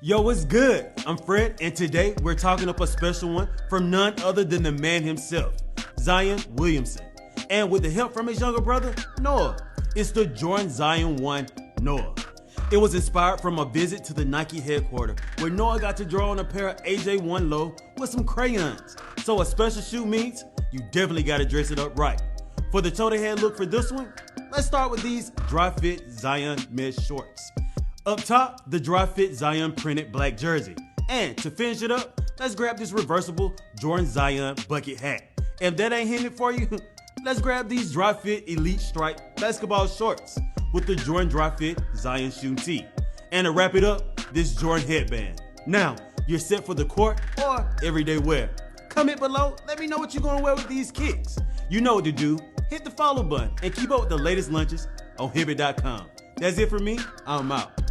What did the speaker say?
Yo, what's good? I'm Fred, and today we're talking up a special one from none other than the man himself, Zion Williamson. And with the help from his younger brother, Noah, it's the Jordan Zion 1 Noah. It was inspired from a visit to the Nike headquarters, where Noah got to draw on a pair of AJ1 low with some crayons. So a special shoe means you definitely gotta dress it up right. For the total head look for this one, let's start with these dry fit Zion mesh shorts. Up top, the dry fit Zion printed black jersey. And to finish it up, let's grab this reversible Jordan Zion bucket hat. If that ain't hitting it for you, let's grab these dry fit elite stripe basketball shorts with the Jordan dry fit Zion shoe tee. And to wrap it up, this Jordan headband. Now, you're set for the court or everyday wear. Comment below, let me know what you're gonna wear with these kicks. You know what to do, hit the follow button and keep up with the latest lunches on Hibbit.com. That's it for me, I'm out.